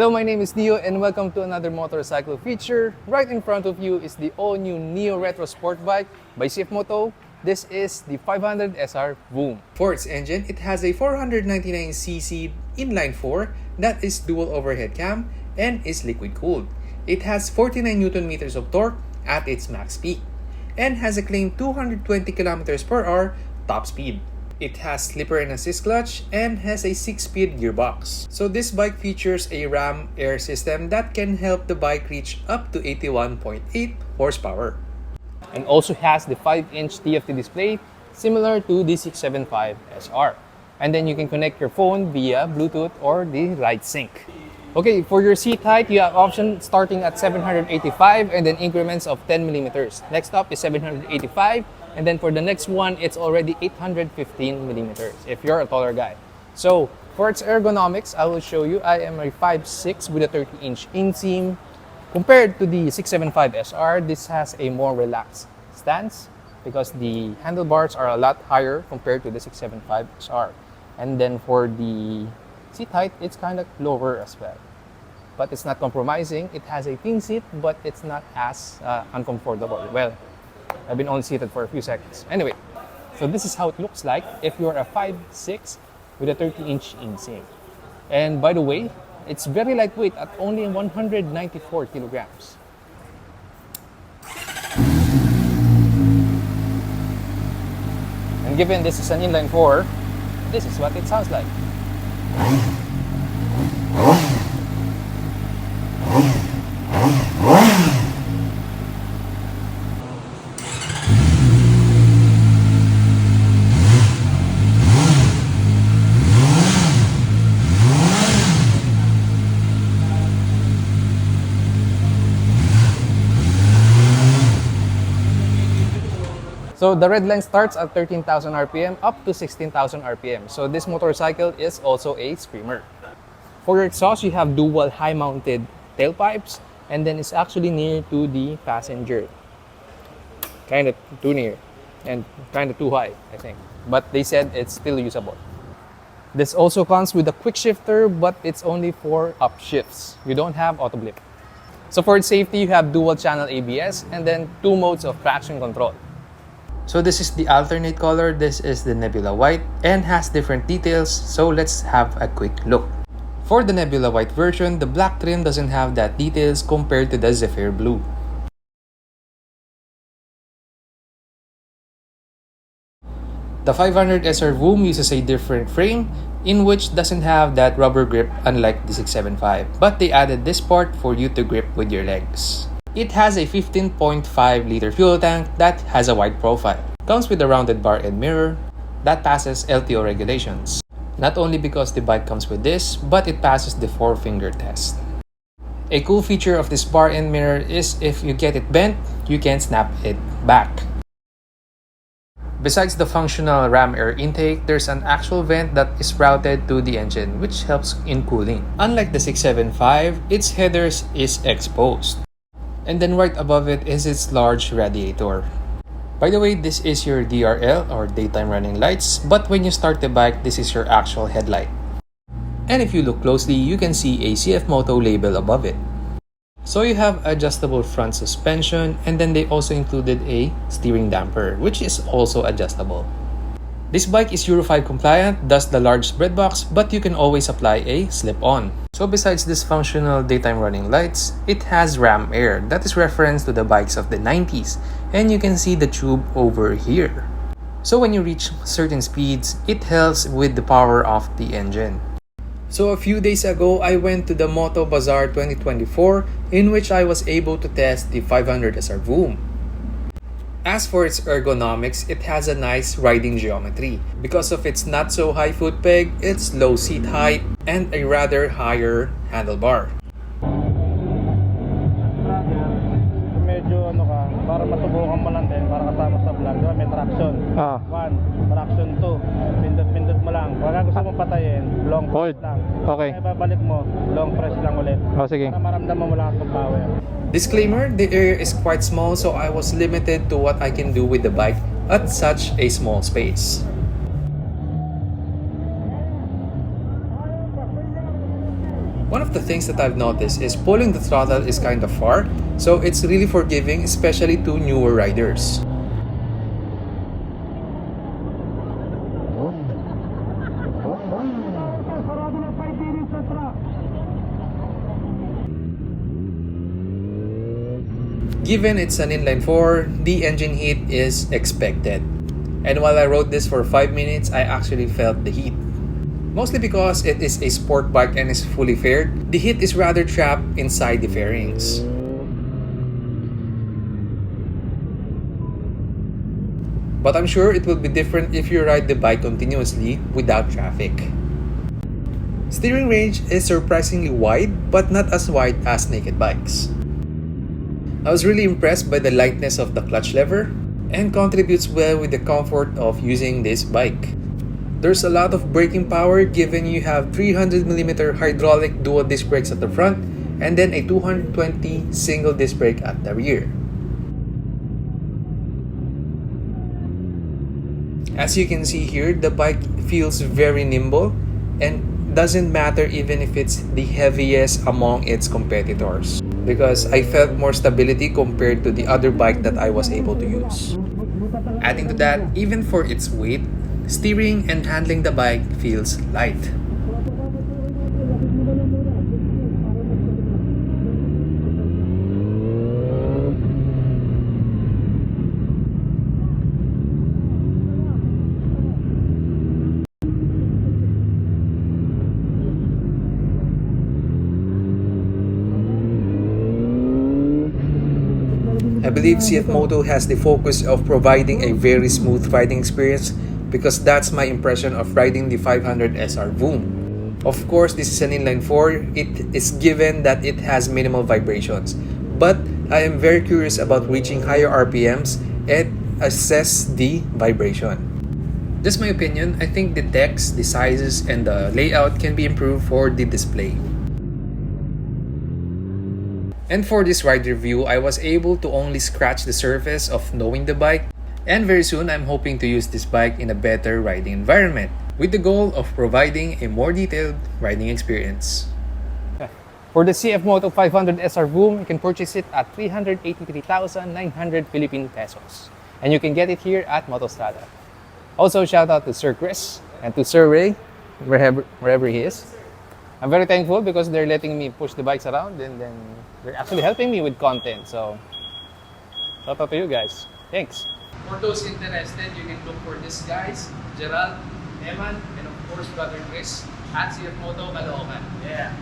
Hello, my name is Neo and welcome to another motorcycle feature. Right in front of you is the all-new Neo Retro Sport Bike by CF Moto. This is the 500 SR Voom. For its engine, it has a 499cc inline 4 that is dual overhead cam and is liquid cooled. It has 49 Nm of torque at its max peak and has a claimed 220 km/h top speed. It has slipper and assist clutch and has a 6-speed gearbox. So this bike features a ram air system that can help the bike reach up to 81.8 horsepower. And also has the 5-inch TFT display similar to the 675 SR. And then you can connect your phone via Bluetooth or the Ride Sync. Okay, for your seat height, you have options starting at 785 and then increments of 10 millimeters. Next up is 785. And then for the next one, it's already 815 millimeters if you're a taller guy. So for its ergonomics, I will show you. I am a 5'6" with a 30-inch inseam. Compared to the 675 SR, this has a more relaxed stance because the handlebars are a lot higher compared to the 675 SR. And then for the seat height, it's kind of lower as well. But it's not compromising. It has a thin seat, but it's not as uncomfortable. Well, I've been only seated for a few seconds. Anyway, so this is how it looks like if you're a 5'6" with a 30-inch inseam. And by the way, it's very lightweight at only 194 kilograms. And given this is an inline 4, this is what it sounds like. So the red line starts at 13,000 RPM up to 16,000 RPM. So this motorcycle is also a screamer. For your exhaust, you have dual high-mounted tailpipes and then it's actually near to the passenger. Kind of too near and kind of too high, I think. But they said it's still usable. This also comes with a quick shifter, but it's only for upshifts. You don't have auto blip. So for its safety, you have dual channel ABS and then 2 modes of traction control. So this is the alternate color, this is the Nebula White and has different details, so let's have a quick look. For the Nebula White version, the black trim doesn't have that details compared to the Zephyr Blue. The 500 SR Voom uses a different frame in which doesn't have that rubber grip unlike the 675, but they added this part for you to grip with your legs. It has a 15.5-liter fuel tank that has a wide profile. Comes with a rounded bar and mirror that passes LTO regulations. Not only because the bike comes with this, but it passes the 4-finger test. A cool feature of this bar and mirror is if you get it bent, you can snap it back. Besides the functional ram air intake, there's an actual vent that is routed to the engine which helps in cooling. Unlike the 675, its headers is exposed. And then right above it is its large radiator. By the way, this is your DRL or daytime running lights, but when you start the bike, this is your actual headlight. And if you look closely, you can see a CF Moto label above it. So you have adjustable front suspension and then they also included a steering damper, which is also adjustable. This bike is Euro 5 compliant, thus the large breadbox, but you can always apply a slip-on. So besides this functional daytime running lights, it has ram air that is reference to the bikes of the 90s, and you can see the tube over here. So when you reach certain speeds, it helps with the power of the engine. So a few days ago, I went to the Moto Bazaar 2024 in which I was able to test the 500 SR Voom. As for its ergonomics, it has a nice riding geometry. Because of its not so high foot peg, its low seat height, and a rather higher handlebar. Medyo para masubukan mo lang din, para kasama sa vlog, diba? May traction. 1, traction 2, pindot-pindot mo lang. Pagka gusto mong patayin, long press lang. Okay. Kaya babalik mo, long press lang ulit. Sige. Para maramdaman mo lahat ng power. Disclaimer, the area is quite small so I was limited to what I can do with the bike at such a small space. One of the things that I've noticed is pulling the throttle is kind of far, so it's really forgiving, especially to newer riders. Given it's an inline 4, the engine heat is expected. And while I rode this for 5 minutes, I actually felt the heat. Mostly because it is a sport bike and is fully faired, the heat is rather trapped inside the fairings. But I'm sure it will be different if you ride the bike continuously without traffic. Steering range is surprisingly wide, but not as wide as naked bikes. I was really impressed by the lightness of the clutch lever and contributes well with the comfort of using this bike. There's a lot of braking power given you have 300mm hydraulic dual disc brakes at the front and then a 220 single disc brake at the rear. As you can see here, the bike feels very nimble and doesn't matter even if it's the heaviest among its competitors, because I felt more stability compared to the other bike that I was able to use. Adding to that, even for its weight, steering and handling the bike feels light. I believe CF Moto has the focus of providing a very smooth riding experience because that's my impression of riding the 500 SR Voom. Of course, this is an inline 4, it is given that it has minimal vibrations. But I am very curious about reaching higher RPMs and assess the vibration. Just my opinion, I think the text, the sizes, and the layout can be improved for the display. And for this ride review, I was able to only scratch the surface of knowing the bike, and very soon I'm hoping to use this bike in a better riding environment with the goal of providing a more detailed riding experience. For the CF Moto 500 SR Voom, you can purchase it at 383,900 Philippine pesos. And you can get it here at Motostrada. Also, shout out to Sir Chris and to Sir Ray, wherever he is. I'm very thankful because they're letting me push the bikes around and then they're actually helping me with content. So, shout out to you guys. Thanks. For those interested, you can look for these guys, Gerald, Eman, and of course Brother Chris at CF Moto Caloocan. Yeah.